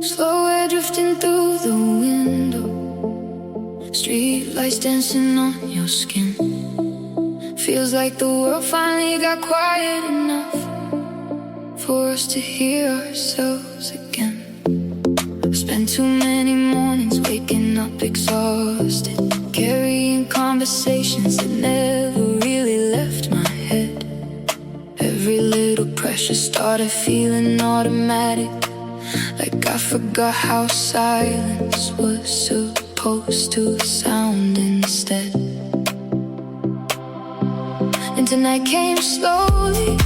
Slow air drifting through the window, street lights dancing on your skin. Feels like the world finally got quiet enough for us to hear ourselves again. I've spent too many mornings waking up exhausted, carrying conversations that never really left my head. Every little pressure started feeling automatic, like I forgot how silence was supposed to sound instead. And tonight came slowly,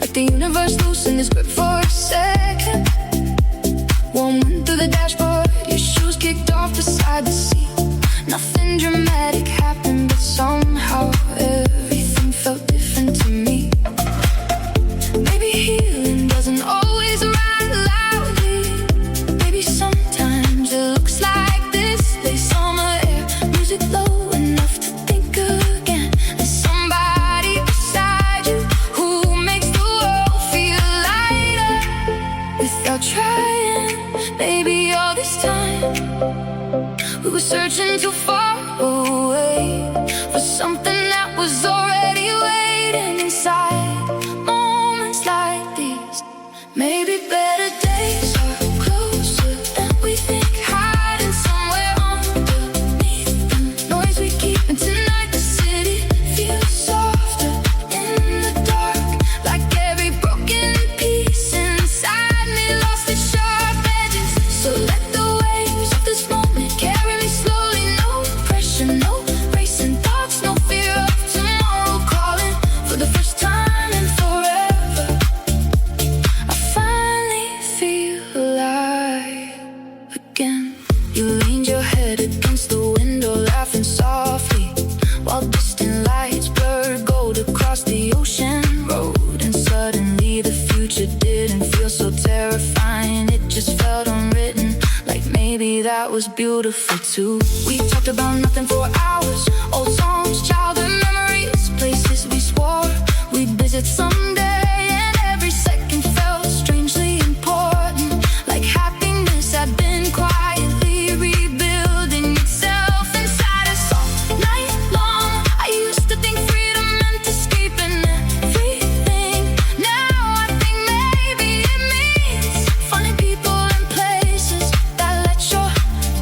like the universe loosened its grip for a second. Warm wind through the dashboard, your shoes kicked off beside the seat. Nothing dramatic happened, but somehow everything felt different to me. Maybe healing doesn't always rhyme loudly. Maybe sometimes it looks like this. Late summer air, music low enough to think again. There's somebody beside you who makes the world feel lighter. Without trying, maybe all this time we were searching too far away for something that was already waiting inside. Moments like these, maybe better days are closer than we think, hiding somewhere underneath the noise we keep. And tonight the city feels softer in the dark, like every broken piece inside me lost its sharp edges. So let the waves of this moment carry me slowly. No pressure, no racing thoughts, no fear of tomorrow calling. For the first time in forever, I finally feel alive again. You leaned your head against the window, laughing softly, while distant lights blurred gold across the ocean road. And suddenly the future didn't feel so terrifying, it just felt unwritten, like maybe that was beautiful too. We talked about nothing for hours, old songs, childhood memories, places we swore we'd visit someday. And every second felt strangely important, like happiness had been quietly rebuilding itself inside us all night long. I used to think freedom meant escaping everything. Now I think maybe it means finding people and places that let your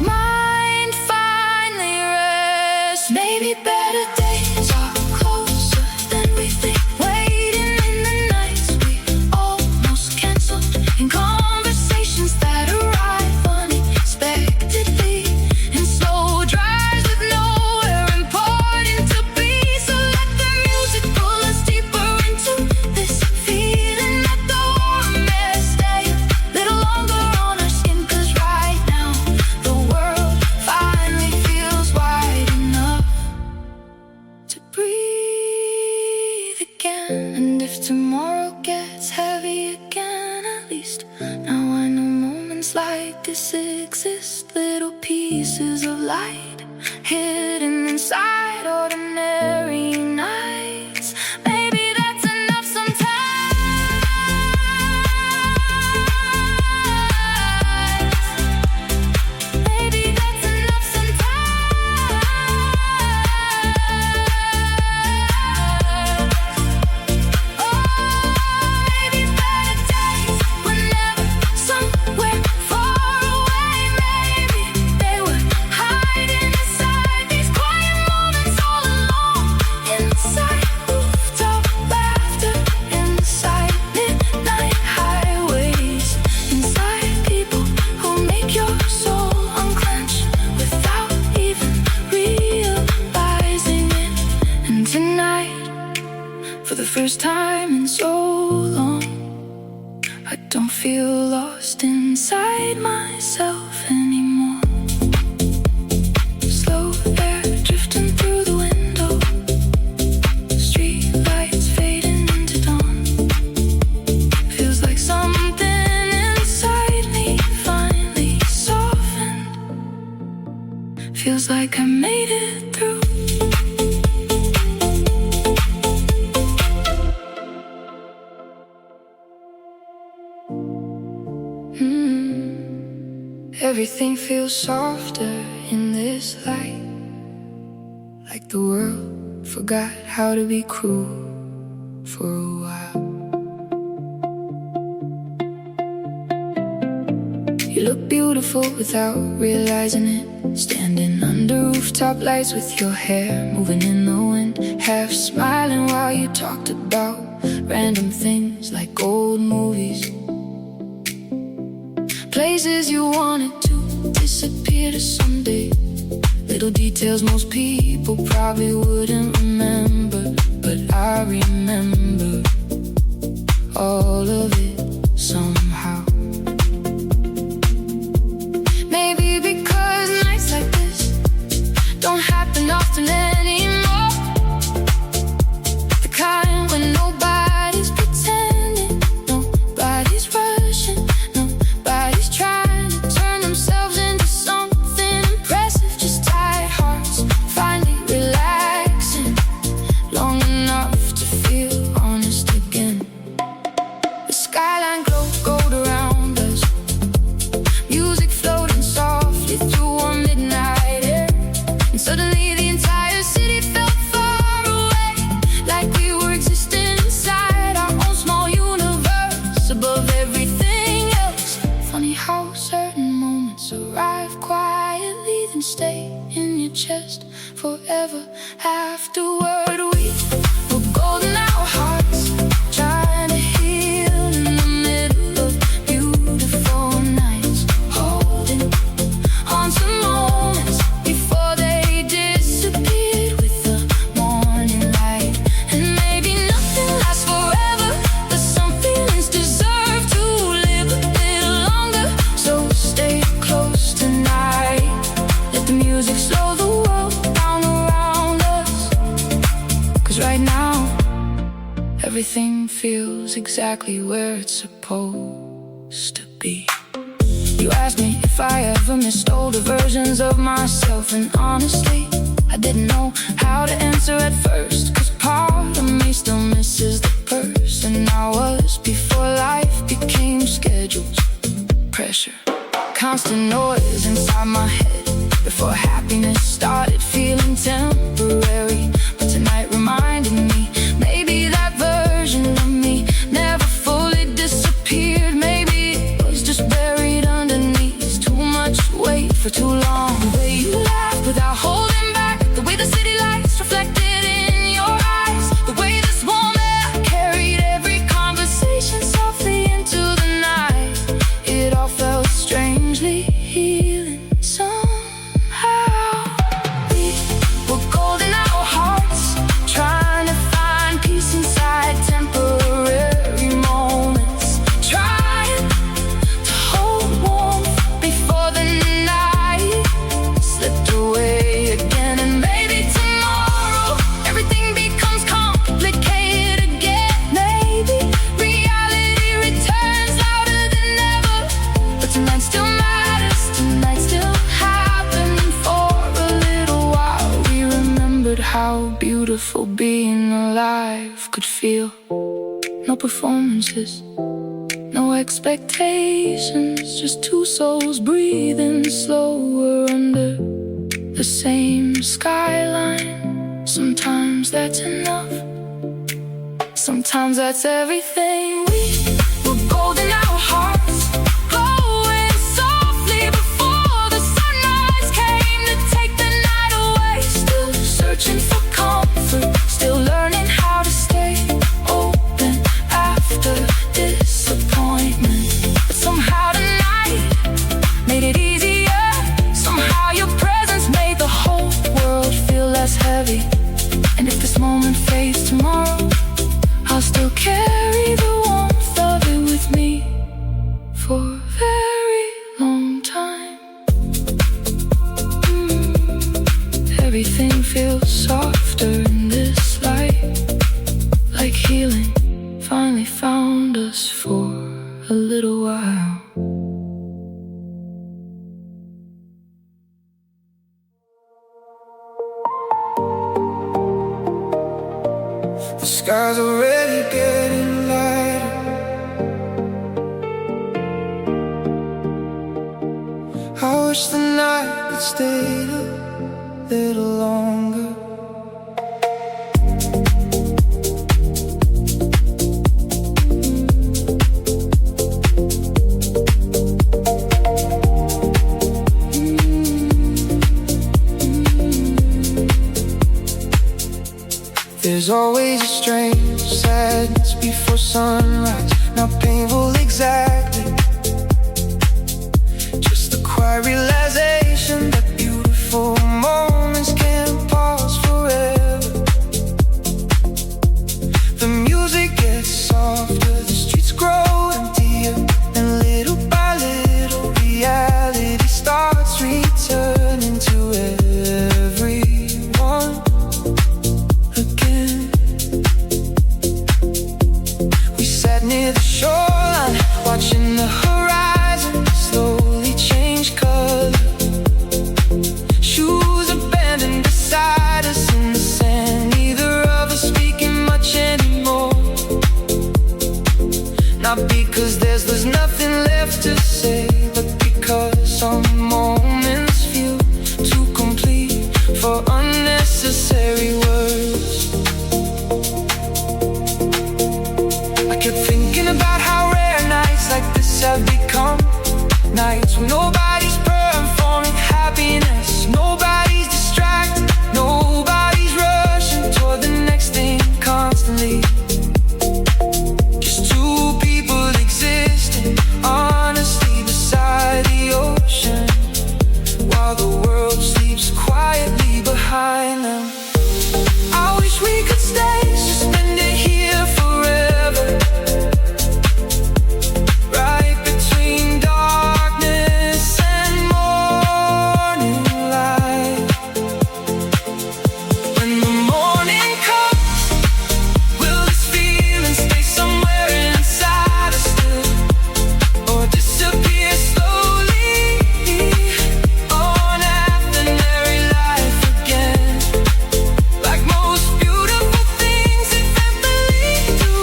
mind finally rest. Maybe better days are closer than we think, waiting in the nights we almost canceled, in conversations that arrive unexpectedly, in slow drives with nowhere important to be. So let the music pull us deeper into this feeling, that the warm air stay a little longer on our skin. 'Cause right now the world finally feels wide enough to breathe again. And if tomorrow gets heavy again, at least now I know moments like this exist. Little pieces of light hidden inside ordinary nights. Maybe that's enough sometimes. Maybe that's enough sometimes. Maybe better days were never somewhere far away. Maybe they were hiding inside these quiet moments all along. Inside rooftop laughter, inside midnight highways, inside people who make your soul unclench without even realizing it. And tonight, for the first time in so long, I don't feel lost inside myself anymore. Slow air drifting through the window, street lights fading into dawn. Feels like something inside me finally softened. Feels like I made it through. Everything feels softer in this light, like the world forgot how to be cruel for a while. You look beautiful without realizing it, standing under rooftop lights with your hair moving in the wind, half smiling while you talked about random things like old movies, places you wanted to disappear to someday, little details most people probably wouldn't remember, but I remember all of it somehow. Maybe because nights like this don't happen often anymore, the kind when nobody's pretending, nobody's rushing, nobody's trying to turn themselves into something impressive, just tired hearts finally relaxing long enough to feel honest again. The skyline glow gold around us, music floating softly through a midnight air, and suddenly the entire city felt far away, like we were existing inside our own small universe above everything else. Funny how certain moments arrive quietly, then stay in your chest forever afterward. We were golden, our hearts trying to heal in the middle of beautiful nights, holding on to moments before they disappeared with the morning light. And maybe nothing lasts forever, but some feelings deserve to live a little longer. So stay close tonight, let the music slow the world down around us, 'cause right now everything feels exactly where it's supposed to be. You asked me if I ever missed older versions of myself, and honestly, I didn't know how to answer at first, 'cause part of me still misses the person I was before life became schedules, pressure, constant noise inside my head, before happiness started feeling temporary. But tonight reminded me, maybe that version of me never fully disappeared. Maybe it was just buried underneath too much weight for too long. The way you laughed without holding back, the way the city lights reflected in your eyes, the way this warm air carried every conversation softly into the night, it all felt strangely healing somehow. We were golden, our hearts trying to find peace inside temporary moments, trying to hold warmth before the night slipped away again. And maybe tomorrow everything becomes complicated again. Maybe reality returns louder than ever, but tonight still matters, tonight still happened for a little while. We remembered how beautiful being alive could feel. No performances, no expectations, just two souls breathing slower under the same skyline. Sometimes that's enough, sometimes that's everything. We were golden, our hearts glowing softly before the sunrise came to take the night away. Still searching for comfort, still learning how to stay open after disappointment. But somehow tonight made it easier. Somehow your presence made the whole world feel less heavy. And if this moment fades tomorrow, I'll still carry the warmth of it with me for a very long time. Everything feels softer in this light, like healing finally found us for a little while. The skies are already getting lighter. There's always a strange sadness before sunrise, not painful exactly, just the quiet realization that beautiful moments can't pause forever. The music gets softer, the streets grow emptier, and little by little reality starts returning to everyone again. We sat near the shoreline, watching the horizon slowly change color. Shoes abandoned beside us in the sand, neither of us speaking much anymore. Not because there's nothing left to say, but because some moments feel too complete for unnecessary words. I kept thinking about how rare nights like this have become, nights when nobody's performing happiness, nobody's distracted, nobody's rushing toward the next thing constantly. Just two people existing honestly beside the ocean, while the world sleeps quietly behind them. I wish we could stay, suspended here forever, right between darkness and morning light. When the morning comes, will this feeling stay somewhere inside us still, or disappear slowly on ordinary life again? Like most beautiful things eventually do,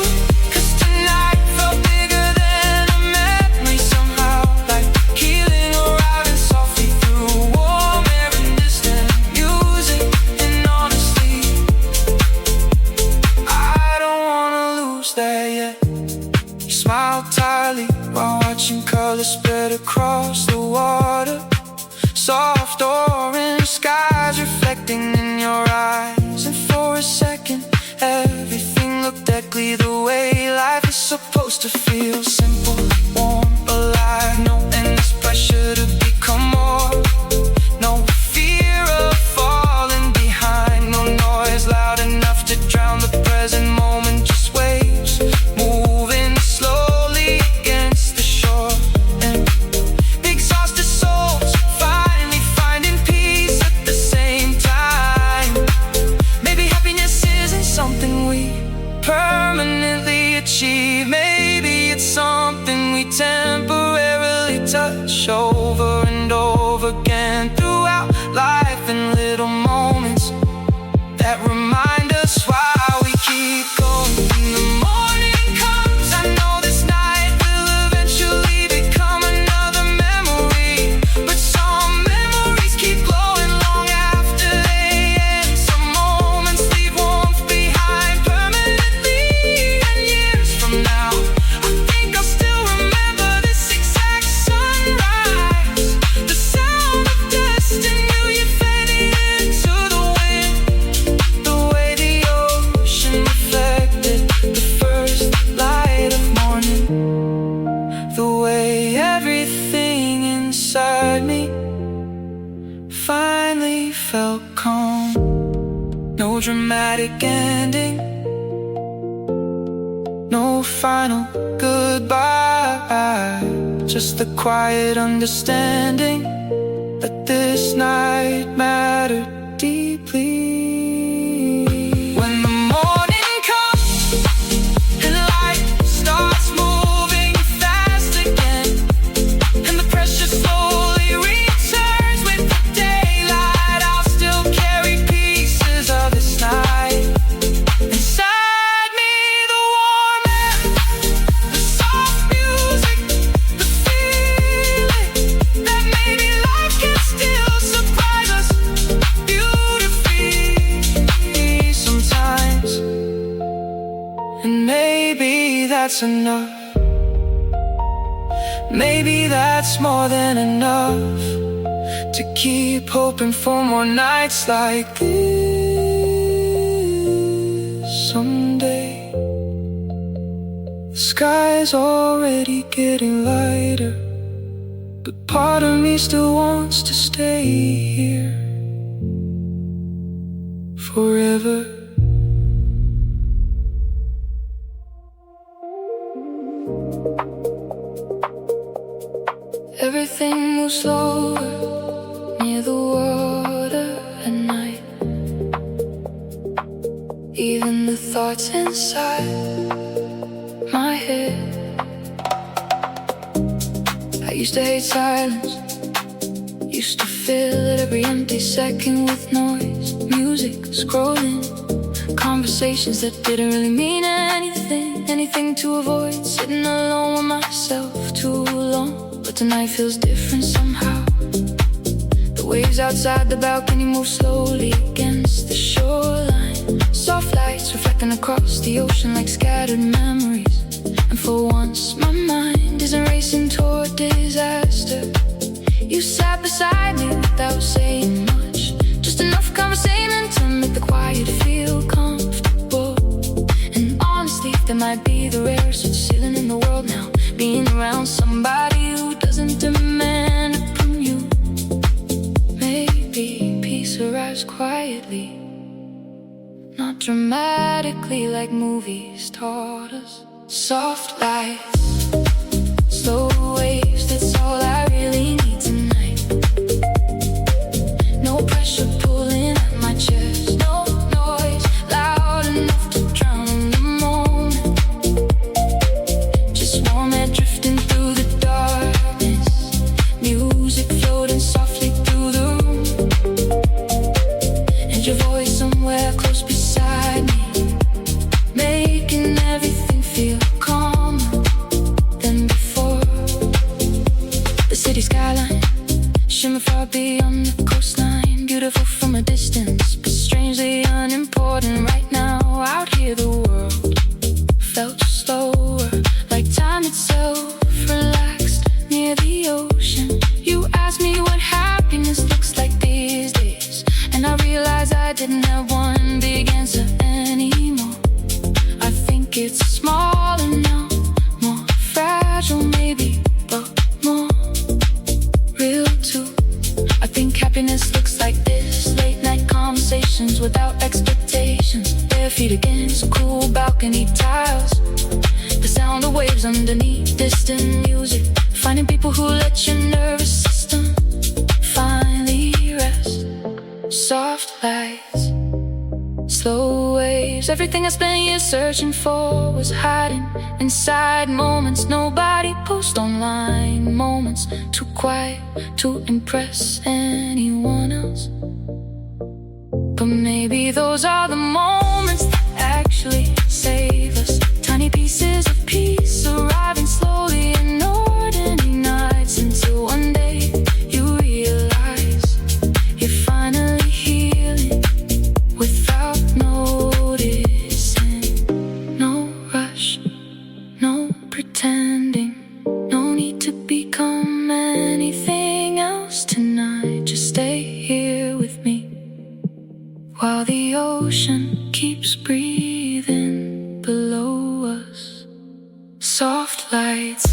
'cause tonight felt bigger than a memory somehow, like healing arriving softly through warm air and distant music. And honestly, I don't wanna lose that yet. You smiled tiredly while watching colors spread across the water, soft orange skies reflecting in your eyes. And for a second, everything looked deadly, the way life is supposed to feel. Simple, warm, alive, no endless pressure to become more, no fear of falling behind, no noise loud enough to drown the present moment, just waves moving slowly against the shore. And exhausted souls finally finding peace at the same time. Maybe happiness isn't something we permanently achieve, maybe it's something we temporarily touch over and over again throughout life, in little moments that remind us why we keep going. When the morning comes, I know this night will eventually become another memory, but some memories keep glowing long after they end. Some moments leave warmth behind permanently, and years from now I think I'll still remember this exact sunrise, the sound of dust and you fading into the wind, the way the ocean reflected the first light of morning, the way everything inside me finally felt calm. No dramatic ending, no final goodbye, just the quiet understanding that this night mattered deeply. When the morning comes and light starts moving fast again, and the pressure slowly returns with the daylight, I'll still carry pieces of this night inside me. The warm air, the soft music, the feeling that maybe life can still surprise us beautifully sometimes. And maybe that's enough, maybe that's more than enough to keep hoping for more nights like this. someday. The sky's already getting lighter, but part of me still wants to stay here forever. Everything moves slower near the water at night. Even the thoughts inside my head. I used to hate silence, used to fill every empty second with noise. Music, scrolling, conversations that didn't really mean anything. Anything to avoid sitting alone with myself too long. But tonight feels different somehow. The waves outside the balcony move slowly against the shoreline. Soft lights reflecting across the ocean like scattered memories. And for once my mind isn't racing toward disaster. You sat beside me without saying much, just enough conversation to make the quiet feel comfortable. And honestly, that might be the rarest feeling in the world now, being around somebody who doesn't demand it from you. Maybe peace arrives quietly, not dramatically like movies taught us. Soft lights, slow waves, that's all I really need tonight. No pressure pulling at my chest, no noise loud enough to drown in the moment. Just warm air drifting through the darkness, music floating softly through the room, and your voice somewhere close beside me, making everything feel calmer than before. The city skyline, shimmer far beyond the coastline, beautiful from a distance, but strangely unimportant right now. Out here the world felt slower, like time itself relaxed near the ocean. You asked me what happiness looks like these days, and I realized I didn't have one big answer anymore. I think it's smaller now, more fragile maybe, but more real too. I think happiness looks like this, late night conversations without expectations, bare feet against cool balcony tiles, the sound of waves underneath distant music, finding people who let your nervous system finally rest. Soft lights, slow waves, everything I spent years searching for was hiding inside moments nobody posts online, moments too quiet to impress anyone else. But maybe those are the moments that actually save us, tiny pieces of peace arriving slowly in ordinary nights, until one day you realize you're finally healing without noticing. No rush, no pretending, no need to become anything else tonight. Just stay here with me while the ocean keeps breathing below us. Soft lights,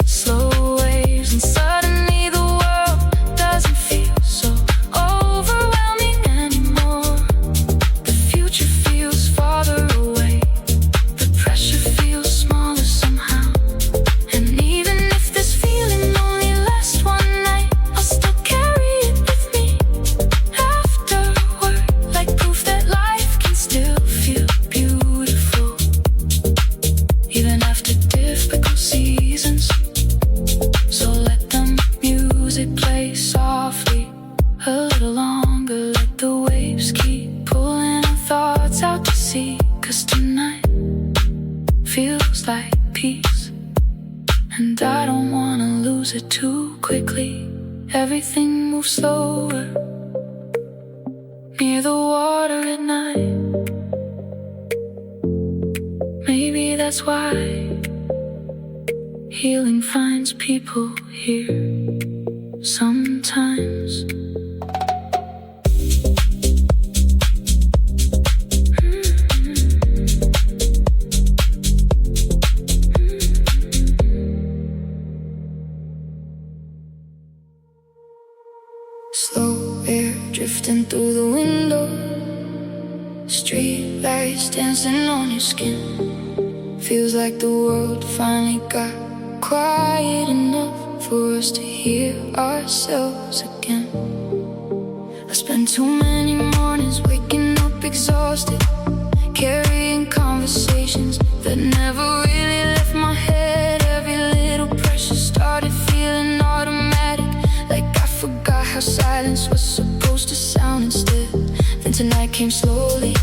slow waves, and suddenly the world doesn't feel so overwhelming anymore. The future feels farther away, the pressure feels smaller somehow. And even if this feeling only lasts one night, I'll still carry it with me afterward, like proof that life can still feel beautiful, even after difficult seasons. So let the music play softly a little longer, let the waves keep pulling our thoughts out to sea. 'Cause tonight feels like peace, and I don't wanna lose it too quickly. Everything moves slower near the water at night. Maybe that's why healing finds people here sometimes. drifting through the window. Street lights dancing on your skin. Feels like the world finally got quiet enough for us to hear ourselves again. I spent too many mornings waking up exhausted, carrying conversations that never really left my head. Every little pressure started feeling automatic, like I forgot how silence was supposed to sound instead. Then tonight came slowly,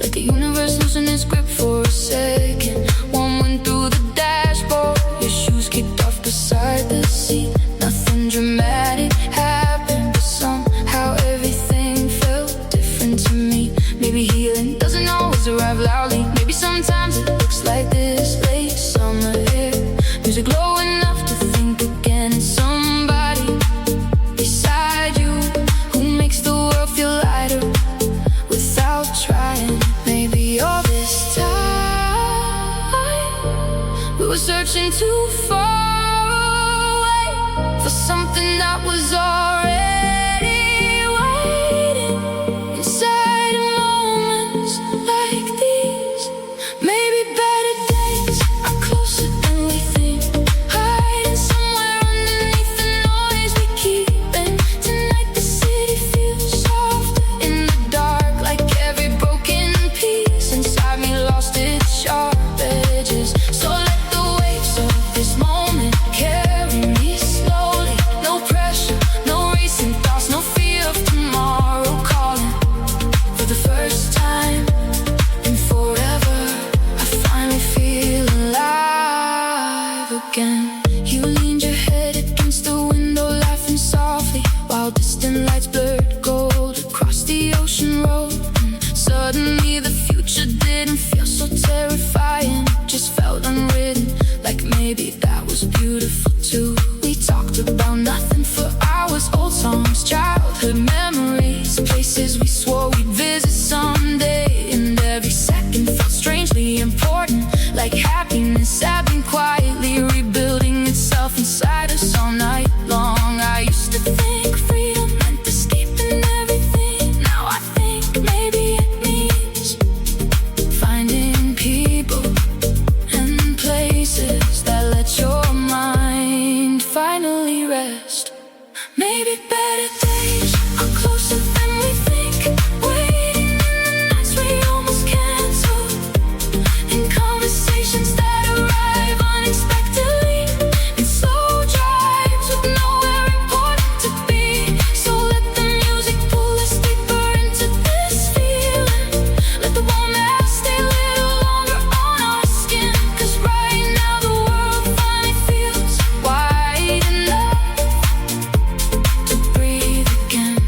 like the universe losing its grip for a second. One went through the dashboard, your shoes kicked off beside the seat. Nothing dramatic happened, but somehow everything felt different to me. Maybe healing doesn't always arrive loudly. Maybe sometimes it looks like this late summer air, music low enough to think again. And somebody beside you who makes the world feel lighter without trying. Maybe all this time we were searching too far away for something that was already waiting inside moments like these. Maybe better days are closer than we think, hiding somewhere underneath the noise we keep. And tonight the city feels soft in the dark, like every broken piece inside me lost its sharp edges. So let the waves of this moment carry me slowly. No pressure, no racing thoughts, no fear of tomorrow calling. For the first time in forever, I finally feel alive again. You leaned your head against the window, laughing softly, while distant lights blurred gold across the ocean road. And suddenly the future didn't feel so terrifying, just felt unwritten, like maybe that was beautiful too. We talked about nothing for hours, old songs, childhood memories, places we swore we'd visit someday. And every second felt strangely important, like happiness had been quietly rebuilding itself inside us all night long. I used to think freedom meant escaping everything. Now I think maybe it means finding people and places that let your mind finally rest. Maybe better days are closer than we think, waiting in the nights we almost canceled, in conversations that arrive unexpectedly, in slow drives with nowhere important to be. So let the music pull us deeper into this feeling. Let the warm air stay a little longer on our skin, 'cause right now the world finally feels wide enough to breathe again.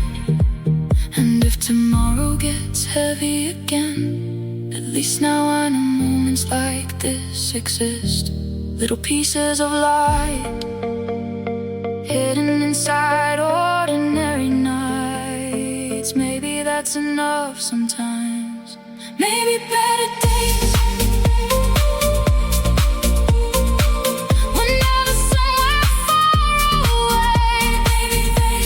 And if tomorrow gets heavy again, at least now I know moments like this exist. Little pieces of light hidden inside ordinary nights. Maybe that's enough sometimes. Maybe better days were never somewhere far away. Maybe they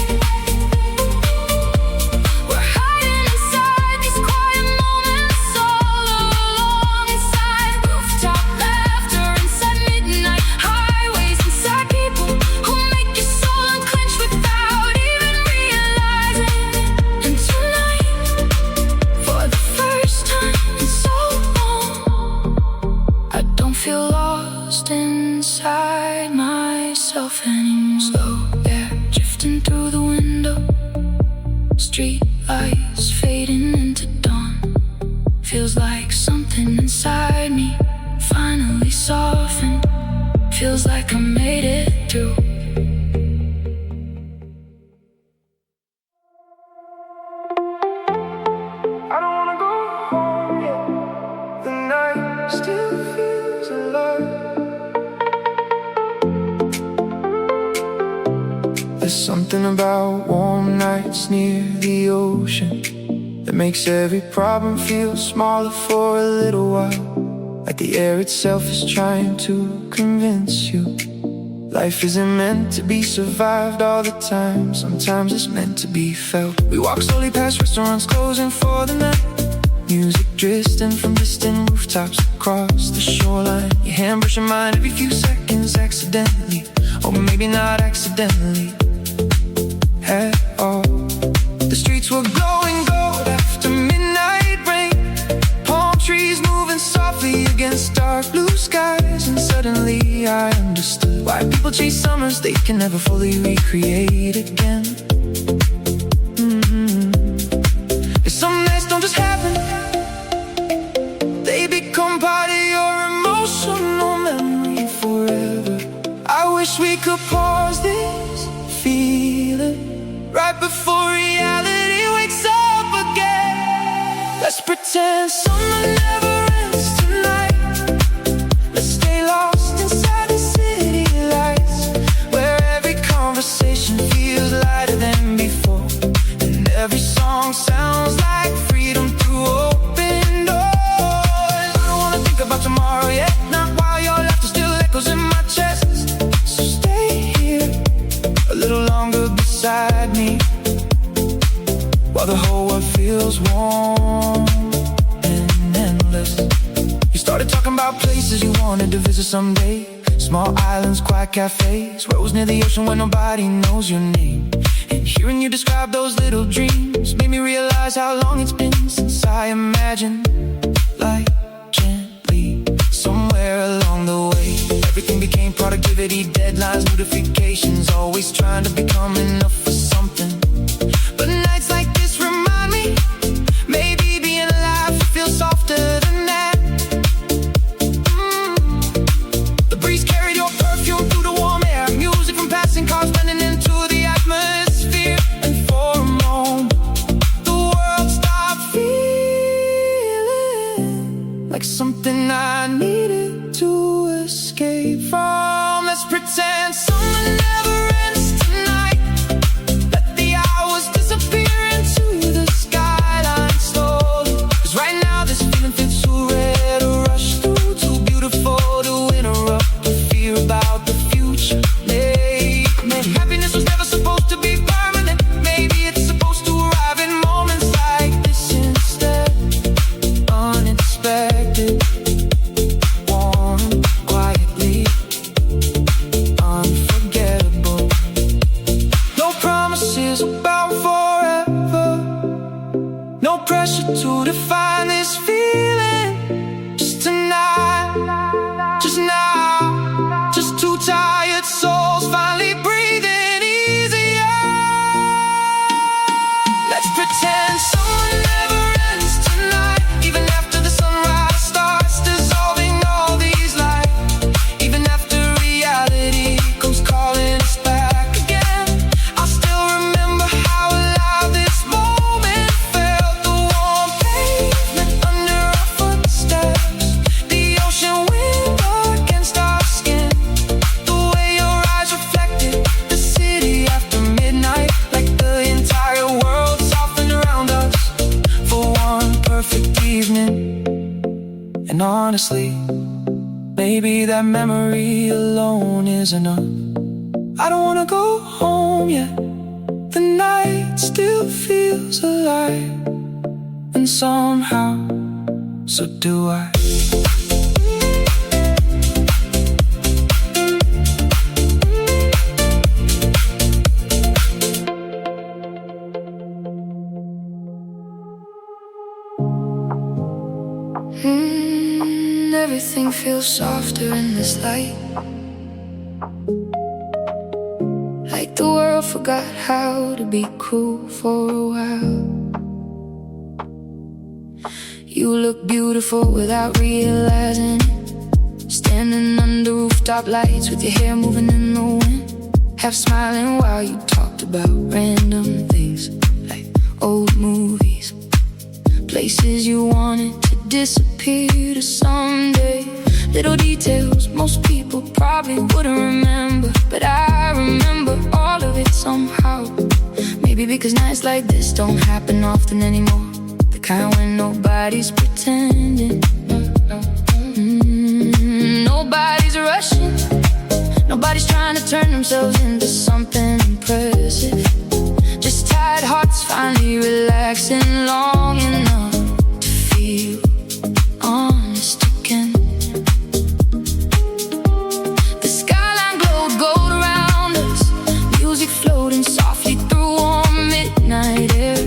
were hiding inside these quiet moments all along. Inside rooftop laughter, inside midnight highways, inside people who make your soul unclench without even realizing. And tonight, for the first time in so long, I don't feel lost inside myself anymore. Slow air drifting through the window, street lights fading into dawn. Feels like something inside me finally softened. Feels like I made it through. I don't wanna go home yet. The night still feels alive. There's something about warm nights near the ocean that makes every problem feel smaller for a little while. Like the air itself is trying to convince you Life isn't meant to be survived all the time. Sometimes it's meant to be felt. We walk slowly past restaurants closing for the night. Music drifting from distant rooftops across the shoreline. Your hand brush your mind every few seconds accidentally, or maybe not accidentally at all. The streets were glowing gold after midnight rain. Palm trees moving softly against dark blue skies. And suddenly I understood why people chase summers they can never fully recreate again. Some nights don't just happen, they become part of your emotional memory forever. I wish we could pause this feeling right before reality wakes up again. Let's pretend summer never ends tonight. Let's stay lost inside the city lights, where every conversation feels lighter than before, and every song sounds like freedom through open doors. I don't wanna think about tomorrow yet, not while your laughter still echoes in my chest. So stay here a little longer beside me, while the whole world feels warm and endless. You started talking about places you wanted to visit someday. Small islands, quiet cafes, roads near the ocean where nobody knows your name. And hearing you describe those little dreams made me realize how long it's been since I imagined life gently. Somewhere along the way, everything became productivity, deadlines, notifications, always trying to become enough for something. But nights like this remind me, maybe being alive feels softer than that. The breeze carried your perfume through the warm air, music from passing cars blending into the atmosphere. And for a moment, the world stopped feeling like something I needed to escape from. Let's pretend summer never ends tonight. Let the hours disappear into the skyline slowly. 'Cause right now this feeling feels too rare to rush through, too beautiful to interrupt the fear about the future. Maybe happiness was never supposed to be permanent. Maybe it's supposed to arrive in moments like this instead. Unexpected, warm, quietly, unforgettable. No promises about forever, no pressure to define this feeling. Just tonight, just now, just two tired souls finally breathing easier. Let's pretend summer never ends tonight. Even after the sunrise starts dissolving all these lights, even after reality comes calling us back again, I'll still remember how alive this moment felt. The warm pavement under our footsteps, the ocean wind against our skin, the way your eyes reflected the city after midnight, like the entire world softened around us for one perfect evening. And honestly, maybe that memory alone is enough. I don't wanna go home yet. The night still feels alive, and somehow, so do I. Everything feels softer in this light, like the world forgot how to be cruel for a while. You look beautiful without realizing it, standing under rooftop lights with your hair moving in the wind, half smiling while you talked about random things like old movies, places you wanted to disappear to someday. Little details most people probably wouldn't remember, but I remember all of it somehow. Maybe because nights like this don't happen often anymore, the kind when nobody's pretending. Nobody's rushing, nobody Nobody's trying to turn themselves into something impressive. Just tired hearts finally relaxing long enough to feel honest again. The skyline glowed gold around us, music floating softly through warm midnight air.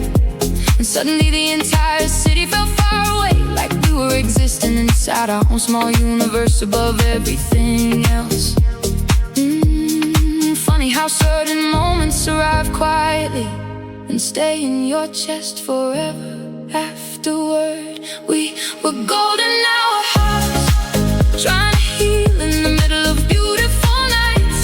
And suddenly the entire city felt far away, like we were existing inside our own small universe above everything else. Funny how certain moments arrive quietly and stay in your chest forever afterward. We were golden hours, trying to heal in the middle of beautiful nights,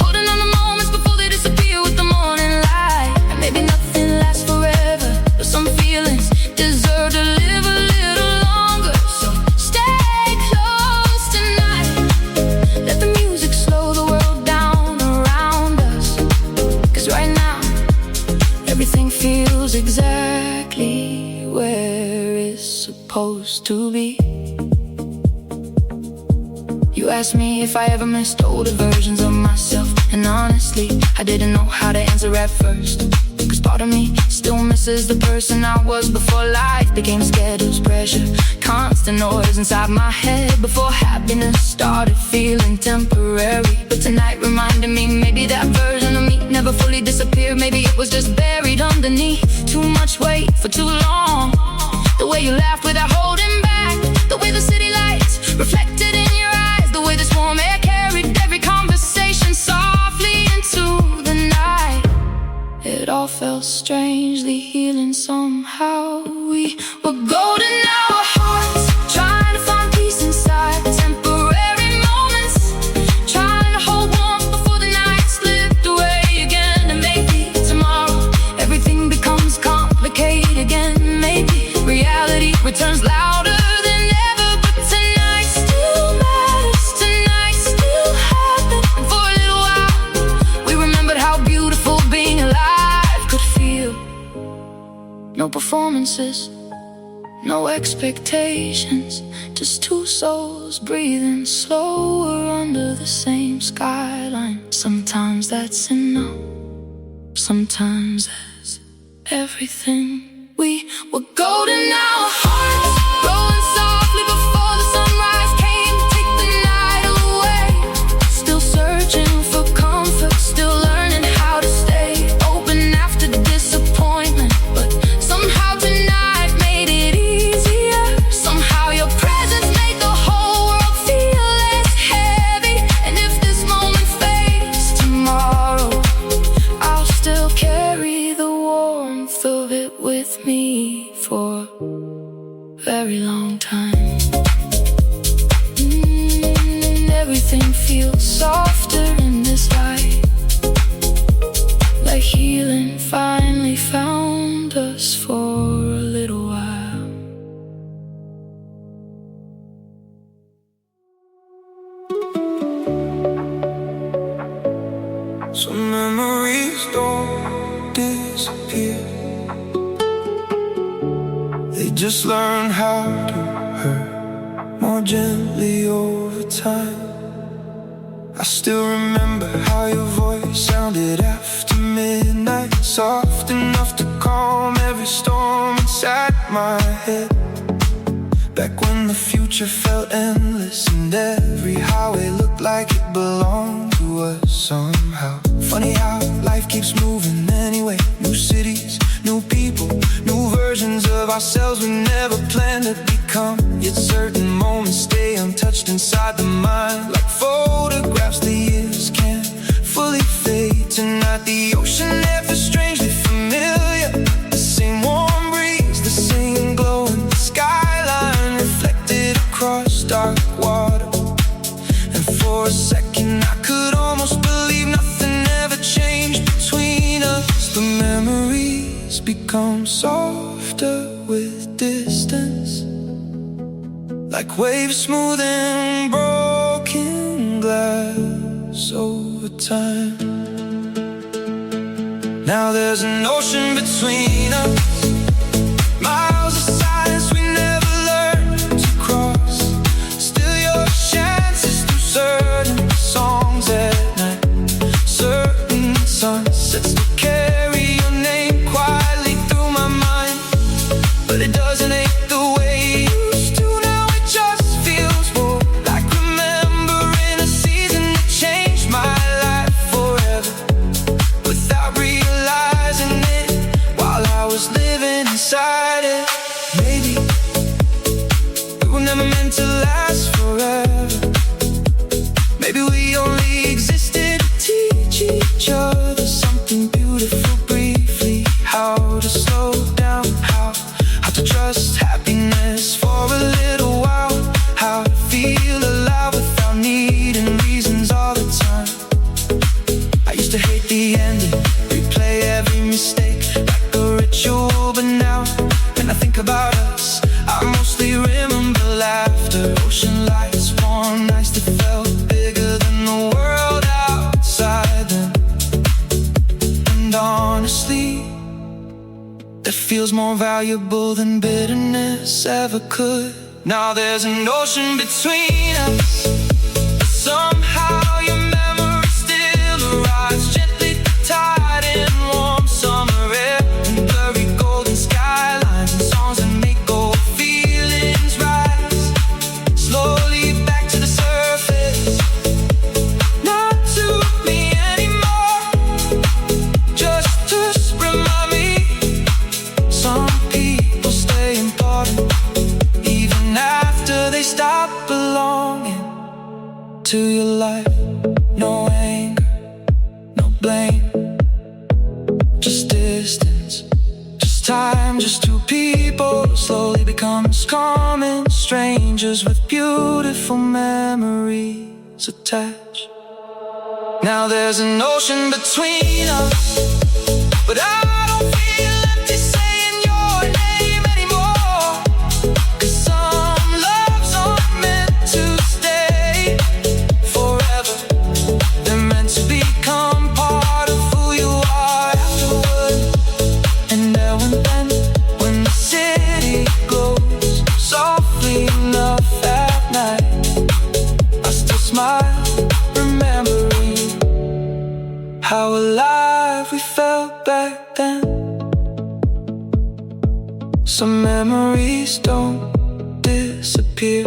holding on to moments before they disappear with the morning light. And maybe nothing lasts forever, but some feelings deserve to live a little longer. So stay close tonight, let the music slow the world down around us. 'Cause right now everything feels exactly where it's supposed to be. You asked me if I ever missed older versions of myself, and honestly, I didn't know how to answer at first. 'Cause part of me still misses the person I was before life became schedules, pressure, constant noise inside my head, before happiness started feeling temporary. But tonight reminded me maybe that version of me never fully disappeared. Maybe it was just buried underneath too much weight for too long. The way you laughed without holding back, the way the city lights reflected in your eyes, the way this warm air carried every conversation softly into the night. It all felt strangely healing somehow. We were golden hour hearts, trying to find peace inside temporary moments, trying to hold warmth before the night slipped away again. And maybe tomorrow everything becomes complicated again. Maybe reality returns louder than ever, but tonight still matters, tonight still happened. And for a little while we remembered how beautiful being alive could feel. No performances, no expectations, just two souls breathing slower under the same skyline. Sometimes that's enough, sometimes that's everything. We were golden hour hearts, rolling softly before the sunrise came to take the night away. Still searching for comfort, still learning how to stay open after disappointment. But somehow tonight made it easier. Somehow your presence made the whole world feel less heavy. And if this moment fades tomorrow, I'll still carry the warmth of it with me for a very long time. Everything feels softer in this light, like healing finally found us for a little while. Some memories don't disappear, they just learn how to hurt more gently over time. I still remember how your voice sounded after midnight, soft enough to calm every storm inside my head. Back when the future felt endless and every highway looked like it belonged to us somehow. Funny how life keeps moving anyway. New cities, new people, new versions of ourselves we never planned to become. Yet certain moments stay untouched inside the mind, like photographs the years can't fully fade. Tonight the ocean air feels strangely familiar, the same warm breeze, the same glowing skyline reflected across dark water. And for a second I could almost believe nothing ever changed between us. The memories become softer with distance, like waves smoothing broken glass over time. Now there's an ocean between us, miles of silence we never learned to cross. Still your chances through certain songs that Maybe we only existed to teach each other something beautiful briefly. How to slow down, how to trust happiness for a little while. How to feel alive without needing reasons all the time. I used to hate the ending, replay every mistake like a ritual. But now, when I think about us, I mostly remember laughter, ocean lights, warm nights that felt bigger than the world outside them. And honestly, that feels more valuable than bitterness ever could. Now there's an ocean between us, but somehow your memory still arrives gently tied in warm summer air and blurry golden skylines and songs that make old feelings rise slowly back to the surface. Not to me anymore, just to remind me some people stay important even after they stop belonging to your life. No anger, no blame, just distance, just time, just two people who slowly becomes common strangers with beautiful memories attached. Now there's an ocean between us, but I don't feel empty saying your name anymore. 'Cause some loves aren't meant to stay forever. They're meant to become part of who you are afterward. And now and then, when the city glows softly enough at night, I still smile, remembering how alive we felt back then. Some memories don't disappear,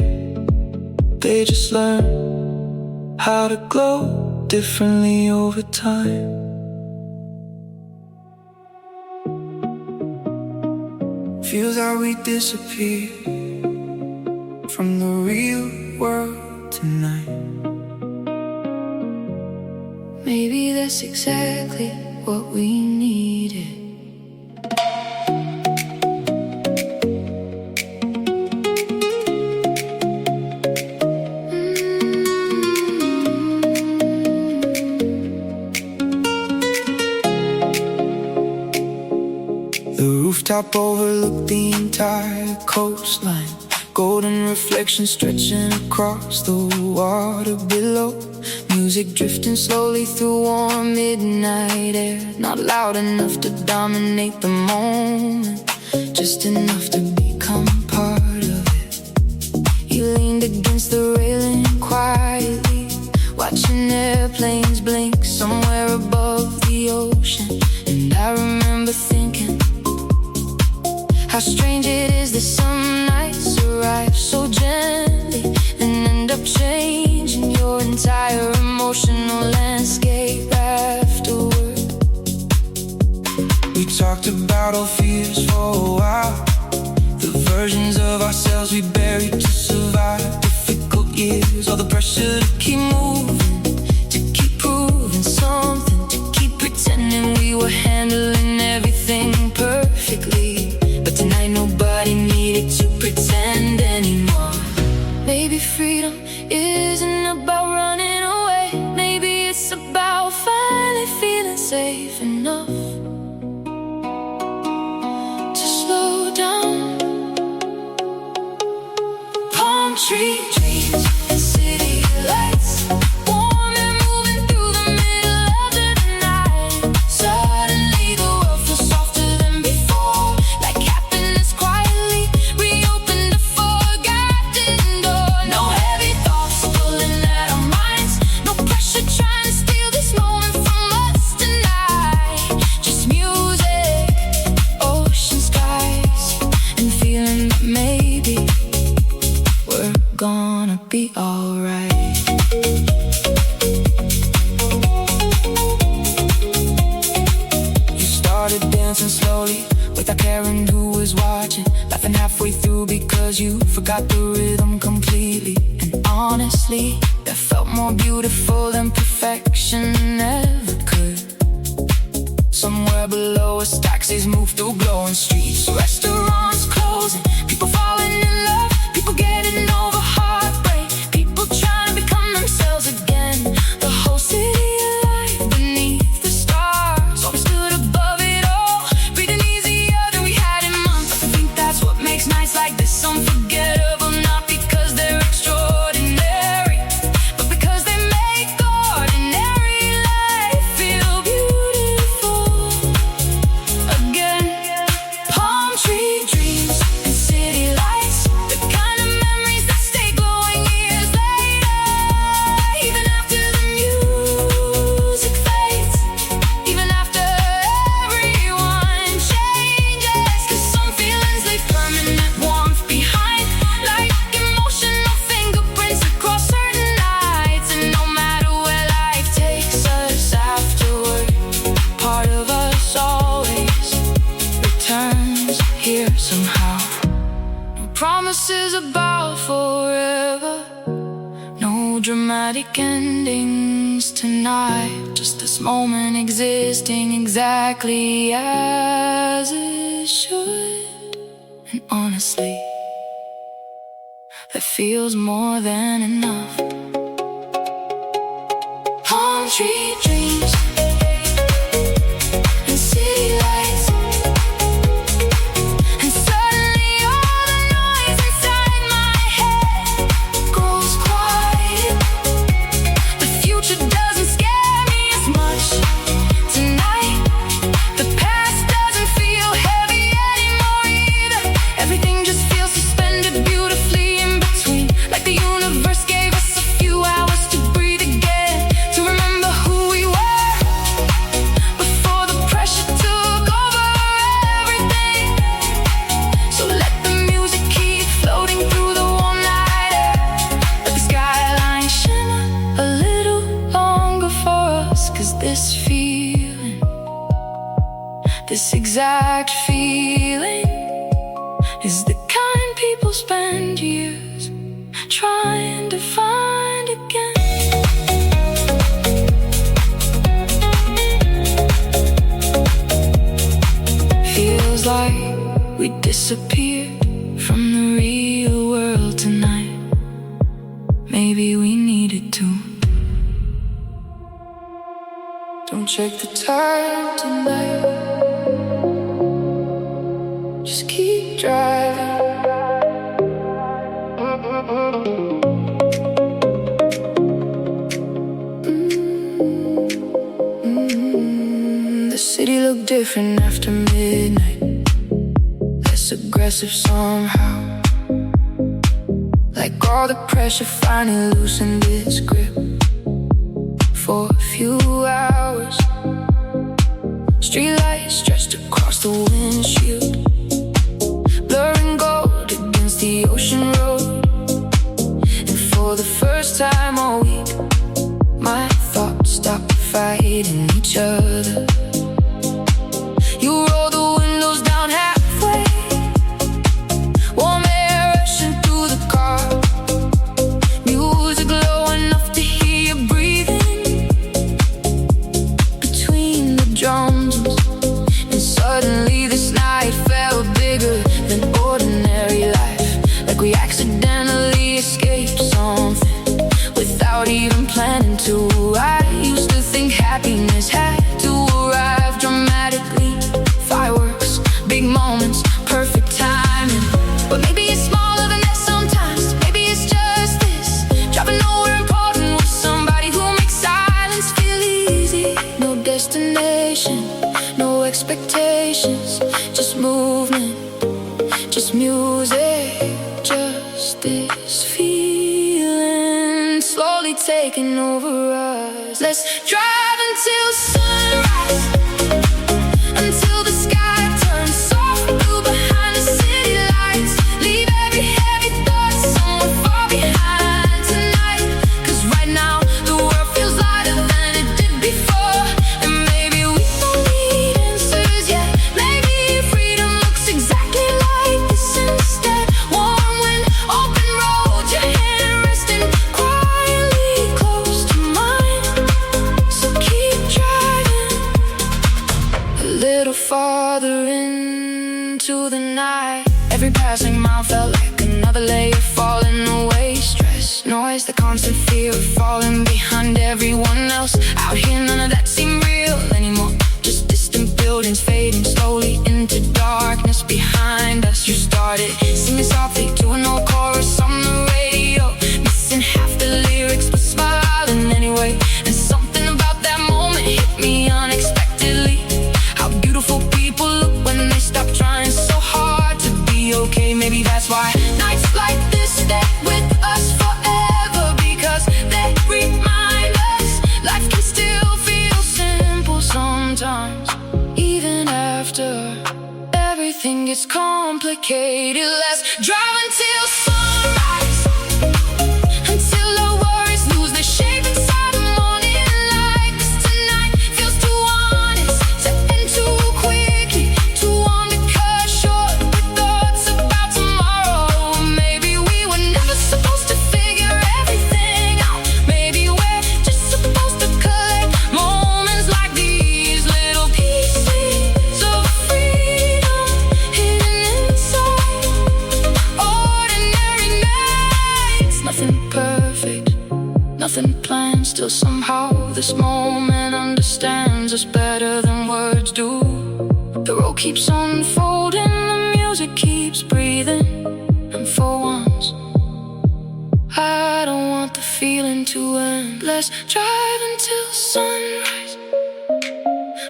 they just learn how to glow differently over time. Feels how we disappear from the real world tonight. Maybe that's exactly what we needed. The rooftop overlooked the entire coastline, golden reflections stretching across the water below. Music drifting slowly through warm midnight air, not loud enough to dominate the moment, just enough to become part of it. You leaned against the railing quietly, watching airplanes blink somewhere above the ocean. And I remember thinking how strange it is that some nights arrive so gently and end up changing your entire emotional landscape afterward. We talked about our fears for a while, the versions of ourselves we buried to survive difficult years. All the pressure to keep moving, to keep proving something, to keep pretending we were handling everything perfectly. But tonight nobody needed to pretend anymore. Maybe freedom isn't about running away. Maybe it's about finally feeling safe enough to slow down. Palm tree dreams and city lights, warm and moving through the middle of the night. Suddenly the world feels softer than before, like happiness quietly reopened a forgotten door. No heavy thoughts pulling at our minds, no pressure trying to steal this moment from us tonight. Just music, ocean skies, and feeling that maybe we're gonna be alright. You started dancing slowly without caring who was watching, laughing halfway through because you forgot the rhythm completely. And honestly, that felt felt more beautiful than perfection ever could. Somewhere below us, taxis move through glowing streets, restaurants closing, people falling in love, people getting over heartbreak, people trying to become themselves again. The whole city alive beneath the stars, so we stood above it all, breathing easier than we had in months. I think that's what makes nights like this unforgettable, not because they're extraordinary, but because they make ordinary life feel beautiful again. Palm tree dreams and city lights, the kind of memories that stay glowing years later, even after the music fades, even after everyone changes. 'Cause some feelings leave permanent warmth behind, like emotional fingerprints across certain nights. And no matter where life takes us afterward, part of us always returns here somehow. No promises about forever, no dramatic endings tonight, just this moment existing exactly as it should. And honestly, that feels more than enough. Palm tree dreams and city lights, and suddenly all the noise inside my head grows quiet. The future doesn't scare me as much tonight. The past doesn't feel heavy anymore either. Everything just feels suspended beautifully in between, like the universe gave us a few hours to breathe again, to remember who we were before the pressure took over everything. So let the music keep floating through the warm night air, let the skylines shimmer a little longer for us. 'Cause this feeling, this exact feeling, is the kind people spend years trying to find again. Feels like we disappeared from the real world tonight. Maybe we needed to. Don't check the time tonight, just keep driving. The city looked different after midnight, less aggressive somehow, like all the pressure finally loosened its grip. For a few hours, streetlights stretched across the windshield, blurring gold against the ocean road. And for the first time all week, my thoughts stopped fighting each other. You roll the windows down halfway, warm air rushing through the car, music low enough to hear you breathing between the drums. And suddenly this night felt bigger than ordinary life, like we accidentally escaped something without even planning to. I used to think happiness had to arrive dramatically, fireworks, big moments, perfect timing. But maybe it's smaller than that sometimes. Maybe it's just this, driving nowhere important with somebody who makes silence feel easy. No destination, no expectations, just movement, just music, just this feeling slowly taking over us. Let's drive until sunrise, until the sky turns soft blue behind the city lights. Leave every heavy thought somewhere far behind tonight. 'Cause right now the world feels lighter than it did before. And maybe we don't need answers yet. Maybe freedom looks exactly like this instead. Warm wind, open road, your hand resting quietly close another layer falling away. Stress, noise, the constant fear of falling behind everyone else. Out here none of that seemed real anymore. Just distant buildings fading slowly into darkness behind us. You started singing softly to an old chorus on the radio, missing half the lyrics but smiling anyway. And something about that moment hit me unexpectedly. How beautiful people look when they stop trying so hard to be okay. Maybe that's why nights like this stay with us forever, because they remind us life can still feel simple sometimes, even after everything gets complicated. Let's drive until sunrise, until our worries lose their shape inside the morning light. 'Cause tonight feels too honest to end too quickly, too long to cut short with thoughts about tomorrow. Maybe we were never supposed to figure everything out. Maybe we're just supposed to collect moments like these, little pieces of freedom hidden inside ordinary nights. Nothing perfect, nothing planned, still somehow this moment understands us better than words do. The road keeps unfolding, the music keeps breathing, and for once I don't want the feeling to end. Let's drive until sunrise,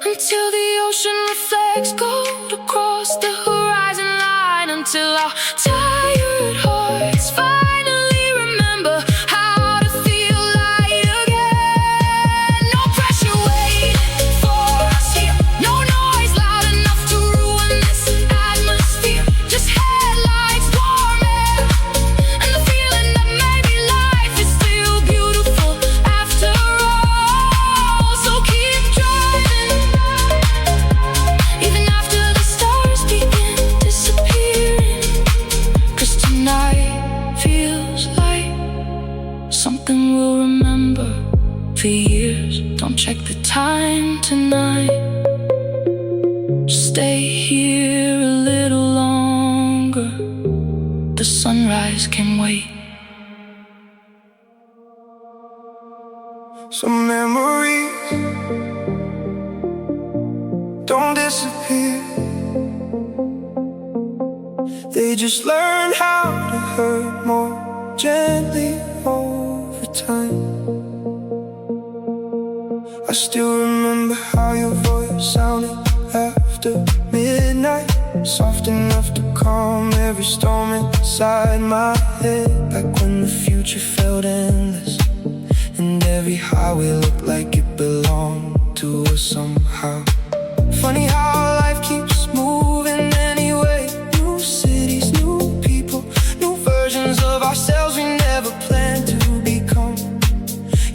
until the ocean reflects gold across the horizon line, until our tired hearts finally remember how to feel light again. No pressure waiting for us here, no noise loud enough to ruin this atmosphere. Just headlights, warm air, and the feeling that maybe life is still beautiful after all. So keep driving, even after the stars begin disappearing. 'Cause tonight feels like something we'll remember for years. Don't check the time tonight, just stay here a little longer. The sunrise can wait. Some memories don't disappear, they just learn how to hurt more gently over time. I still remember how your voice sounded after midnight, soft enough to calm every storm inside my head. Back when the future felt endless, and every highway looked like it belonged to us somehow. Funny how life keeps moving anyway. New cities, new people, new versions of ourselves we never planned to become.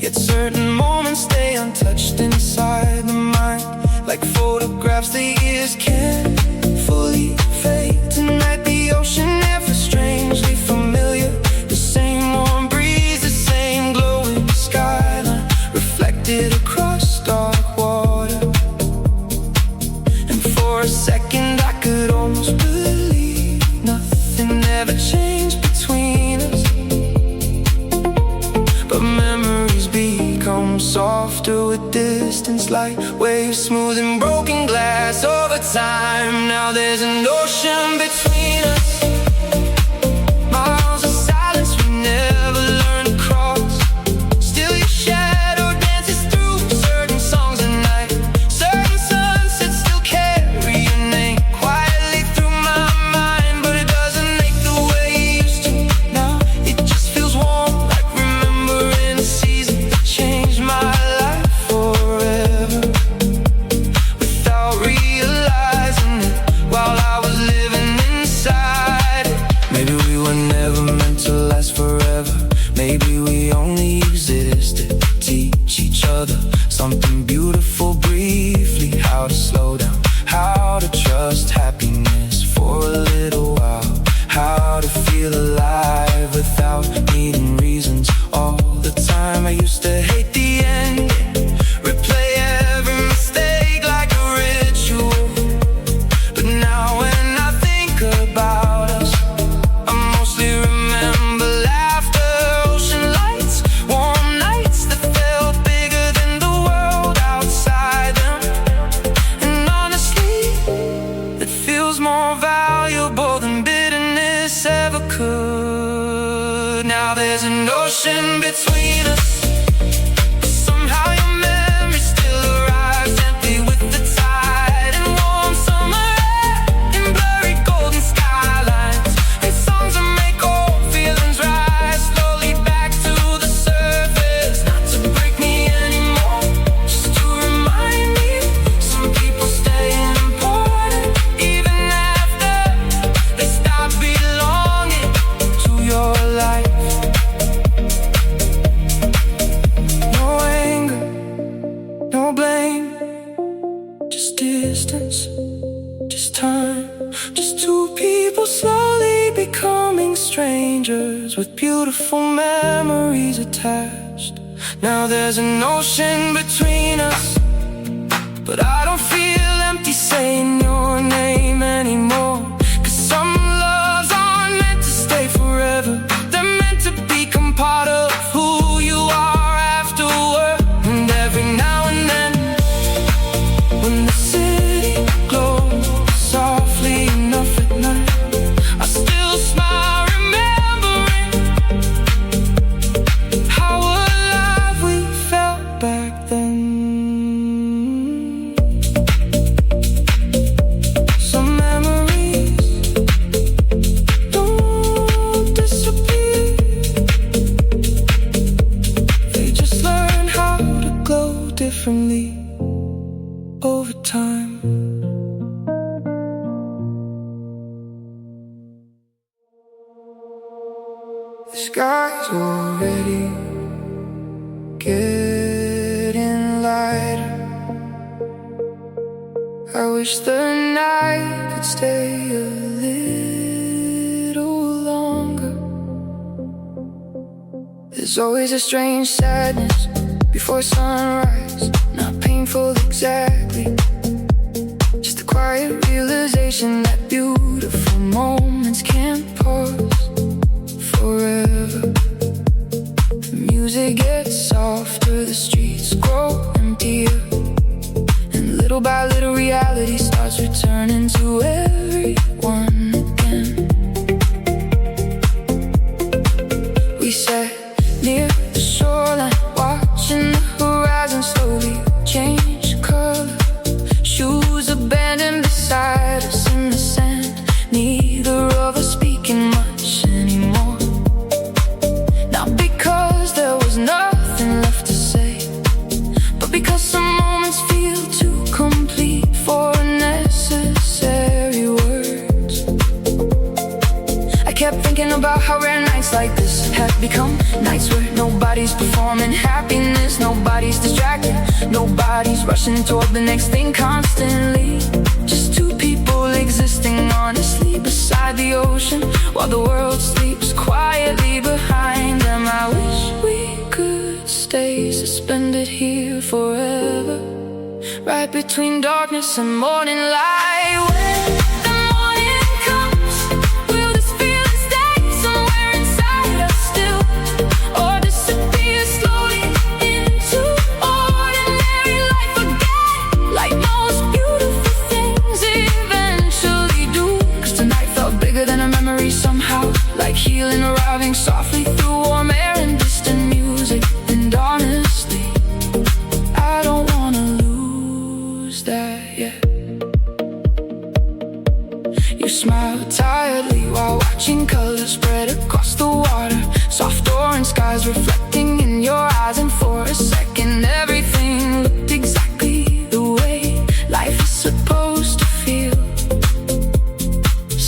Yet certain moments stay untouched inside the mind, like photographs the years can't fully fade. Tonight the ocean air feels strangely familiar, the same warm breeze, the same glowing skyline reflected across dark water. And for a second I could almost believe nothing ever changed between us. But memories become softer with distance, like waves smoothing broken glass over time. Now there's an ocean between us, miles of silence we never learned to cross. Still your shadow dances through certain songs at night, certain sunsets still carry your name quietly through my mind. But it doesn't ache the way it used to now, it just feels warm, like remembering a season that changed my life forever, without realizing it while I was living inside it. Maybe we were never meant to last forever, maybe we only existed to teach each other something beautiful briefly. How to slow down, how to trust happiness for a little while, how to feel alive without needing reasons all the time. I used to hate the ending, replay every mistake like a ritual. But now when I think about us, I mostly remember beautiful memories attached. Now there's an ocean between us, but I don't feel empty saying your name anymore. 'Cause some loves aren't meant to stay forever. They're meant to become part of who you are afterward. And every now and then, when the city glows softly enough at night, I still smile remembering how alive we felt back then. Some memories don't disappear, they just learn how to glow differently over time. The sky's already getting lighter. I wish the night could stay a little longer. There's always a strange sadness before sunrise, not painful exactly, just a quiet realization that beautiful moments can't pause forever. The music gets softer, the streets grow emptier, and little by little reality starts returning to everyone again. We sat near the shoreline, watching the horizon slowly change color. Shoes abandoned beside us in the sand, neither of us speaking much anymore. Not because there was nothing left to say, but because some moments feel too complete for necessary words. I kept thinking about how rare nights like this had become, nights where nobody's performing happiness, nobody's distracted, nobody's rushing toward the next thing constantly. Just two people existing honestly beside the ocean, while the world sleeps quietly behind them. I wish we could stay suspended here forever, right between darkness and morning light. When the morning comes, will this feeling stay somewhere inside us still, or disappear slowly into ordinary life again, like most beautiful things eventually do? 'Cause tonight felt bigger than a memory somehow, like healing arriving softly through warm air and distant music. And honestly, I don't wanna lose that yet. You smile tiredly while watching colors spread across the water, soft orange skies reflecting in your eyes, and for a second everything looked exactly the way life is supposed to feel.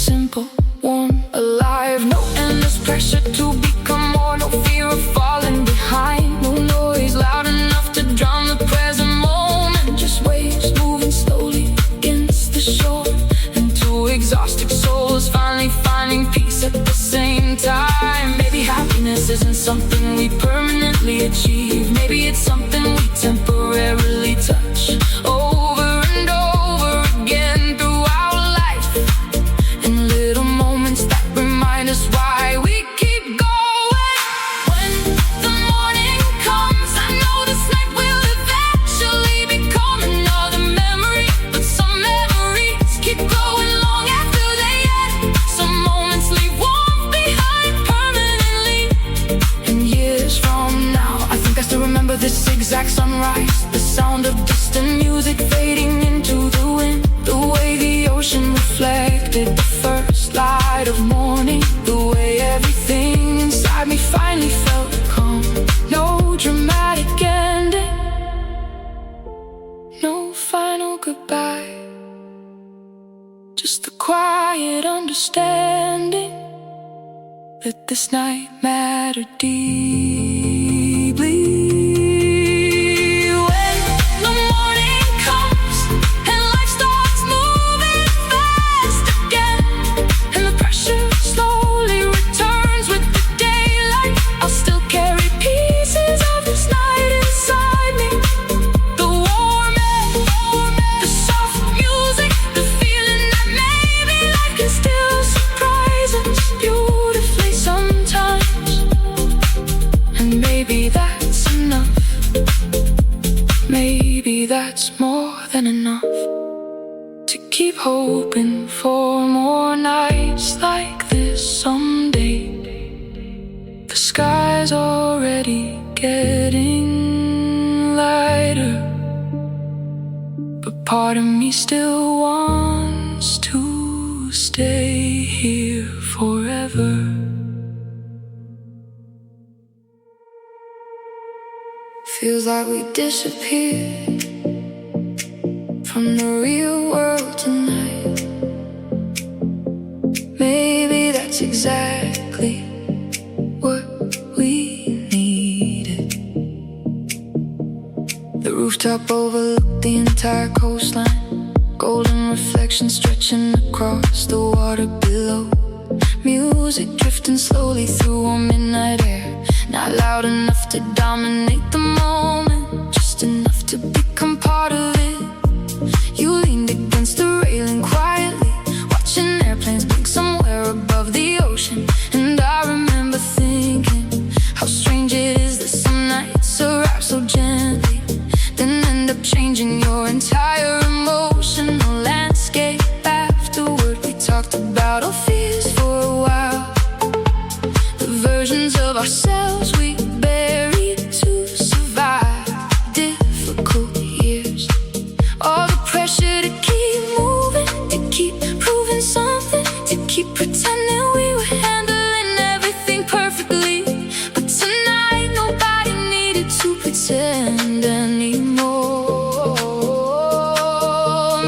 Simple, warm, alive, no endless pressure to become more, no fear of falling behind, no noise loud enough to drown the present moment, just waves moving slowly against the shore, and two exhausted souls finally finding peace at the same time. Maybe happiness isn't something we permanently achieve, maybe it's something we temporarily touch over and over again throughout life, in little moments that remind us why we keep going. When the morning comes, I know this night will eventually become another memory, but some memories keep growing long after they end. Some moments leave warmth behind permanently, and years from now I think I still remember this exact sunrise, the sound of distant music fading into the wind, the way the ocean reflected the first light of morning, the way everything inside me finally felt calm. No dramatic ending, no final goodbye, just the quiet understanding that this night mattered deeply. When the morning comes and life starts moving fast again, and the pressure slowly returns with the daylight, Maybe that's more than enough to keep hoping for more nights like this someday. The sky's already getting lighter, but part of me still wants to stay here forever. Feels like we disappeared from the real world tonight. Maybe that's exactly what we needed. The rooftop overlooked the entire coastline, golden reflections stretching across the water below. Music drifting slowly through a midnight air, not loud enough to dominate the moment, just enough to become part of it. You leaned against the railing quietly, watching airplanes blink somewhere above the ocean. And I remember thinking how strange it is that some nights arrive so gently, then end up changing your entire emotional landscape. Afterward we talked about our fears for a while, the versions of ourselves we buried to survive difficult years. All the pressure to keep moving, to keep proving something, to keep pretending we were handling everything perfectly. But tonight nobody needed to pretend anymore.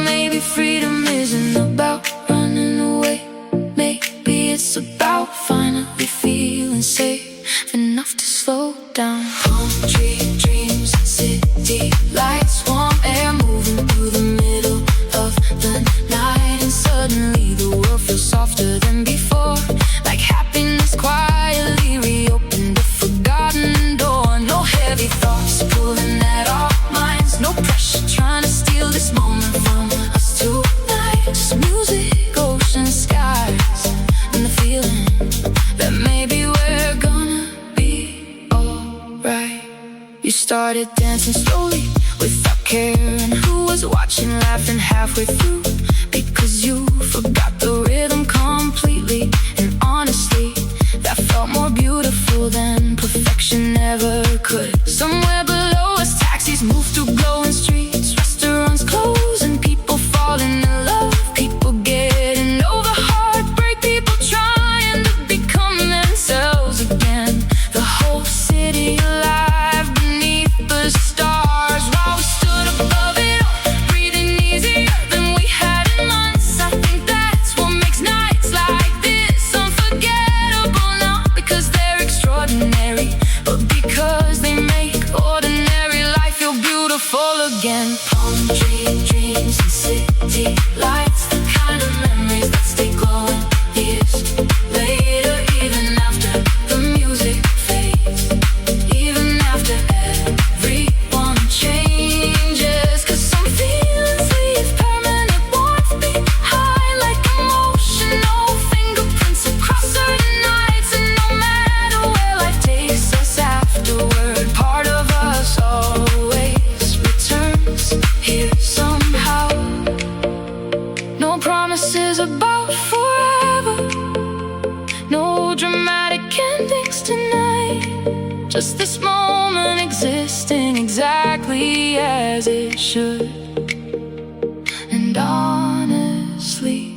Maybe freedom isn't about running away, maybe it's about finally feeling safe enough to slow down. Palm tree dreams, city lights, warm air moving through the middle of the night. And suddenly the world feels softer than before, like happiness quietly reopened a forgotten door. No heavy thoughts pulling at our minds, no pressure trying to steal this moment from us tonight. Just music, ocean, skies, and the feeling that maybe we're gonna be alright. You started dancing slowly without caring who was watching, laughing halfway through, because you forgot the rhythm completely. And honestly, that felt more beautiful than perfection ever could. Somewhere below us, taxis move through glowing streets, restaurants close and people falling in love, people getting over heartbreak, people trying to become themselves again. The whole city alive beneath the stars, while we stood above it all, breathing easier than we had in months. I think that's what makes nights like this unforgettable, not because they're extraordinary, but because they make ordinary life feel beautiful again. Palm tree dreams and city lights, the kind of memories that stay glowing years later, even after the music fades, even after everyone changes. 'Cause some feelings leave permanent warmth behind, like emotional fingerprints across certain nights. And no matter where life takes us afterward, part of us always returns here somehow. No promises about forever, no dramatic endings tonight, just this moment existing exactly as it should. And honestly,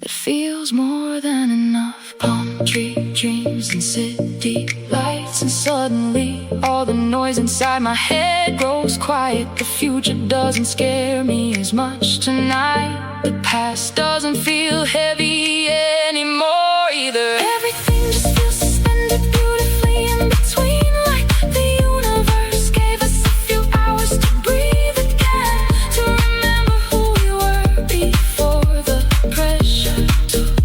it feels more than enough. Palm tree dreams and city lights, and suddenly all the noise inside my head grows quiet. The future doesn't scare me as much tonight, the past doesn't feel heavy anymore either. Everything just feels suspended beautifully in between, like the universe gave us a few hours to breathe again, to remember who we were before the pressure took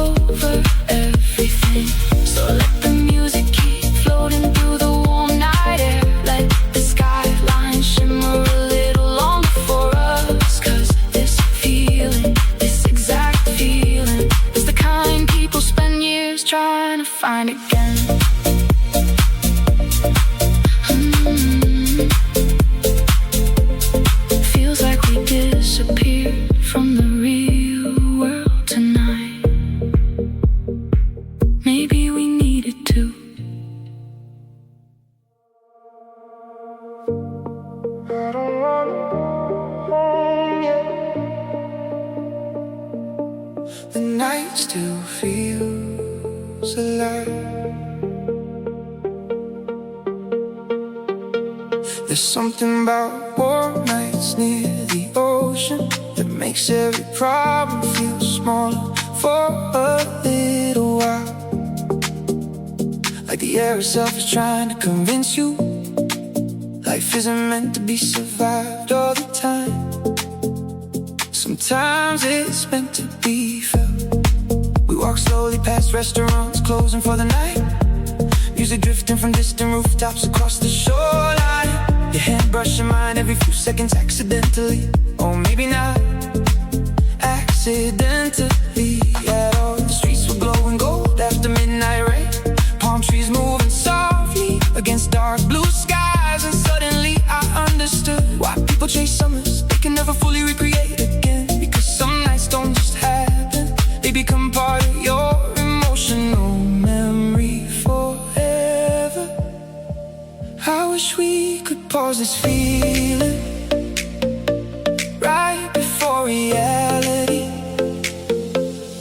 over everything. So let the music keep floating through the warm night air, let the skylines shimmer a little longer for us. 'Cause this feeling, this exact feeling, is the kind people spend years trying night still feels alive. There's something about warm nights near the ocean that makes every problem feel smaller for a little while. Like the air itself is trying to convince you life isn't meant to be survived all the time. Sometimes it's meant to be felt. We walk slowly past restaurants closing for the night, music drifting from distant rooftops across the shoreline. Your hand brushing mine every few seconds accidentally, or maybe not accidentally at all. The streets were glowing gold after midnight rain, palm trees moving softly against dark blue skies. And suddenly I understood why people chase summers they can never fully recreate again. Because some nights don't just happen, they become part of your emotional memory forever. I wish we could pause this feeling right before reality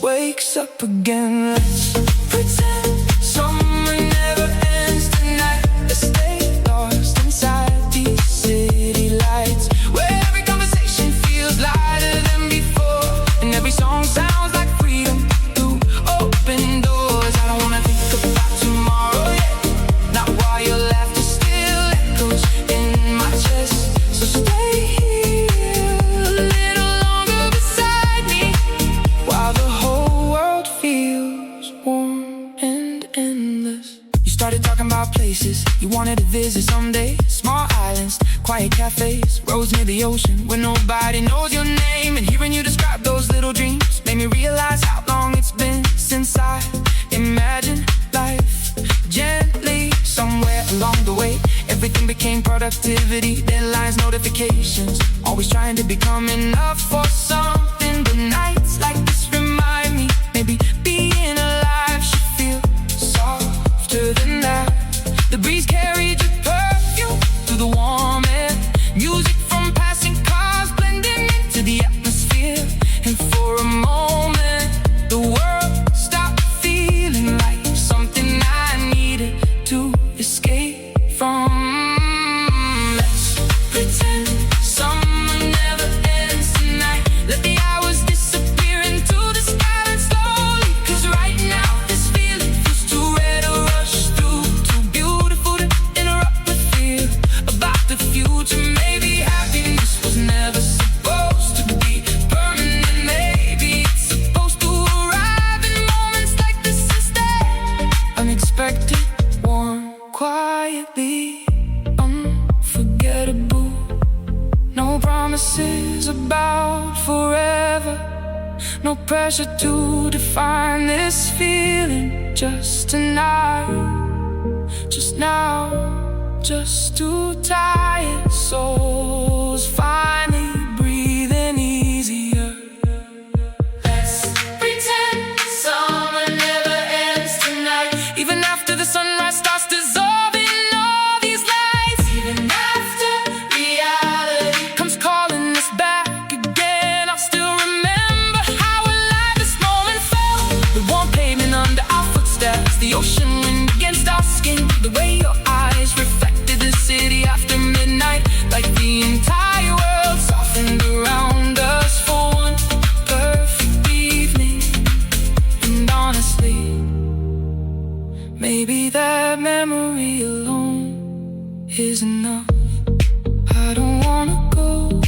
wakes up again. Let's pretend summer never ends tonight. Let's stay lost inside these city lights, where every conversation feels lighter than before, and every song sounds like freedom through open doors. I don't wanna think about tomorrow yet, not while your laughter still echoes in my chest. So stay here a little longer beside me, while the whole world feels warm and endless. You started talking about places you wanted to visit someday, small islands, quiet cafes, roads near the ocean where nobody knows your name. And hearing you describe those little dreams made me realize how long it's been since I imagined life gently. Somewhere along the way, everything became productivity, deadlines, notifications, always trying to become enough for something. But nights like this remind me, maybe being alive should feel softer than that. The breeze carried your perfume through the warm air, music from passing cars blending into the atmosphere. And for a moment, the world stopped feeling like something I needed to escape from. Let's pretend summer never ends tonight. Let the hours disappear into the skyline slowly. Cause right now this feeling feels too rare to rush through, too beautiful to interrupt with fear about the future. Maybe happiness was never supposed to be permanent. Maybe it's supposed to arrive in moments like this instead. Unexpected, warm, quietly unforgettable. No promises about forever, no pressure to define this feeling. Just tonight, just now, just two tired souls finally breathing easier. Let's pretend summer never ends tonight, even after the sunrise starts dissolving all these lights. Even after reality comes calling us back again, I'll still remember how alive this moment felt. The warm pavement under our footsteps, the ocean wind against our skin, the way your eyes reflected the city after midnight, like the entire world softened around us for one perfect evening. And honestly, maybe that memory alone is enough. I don't wanna go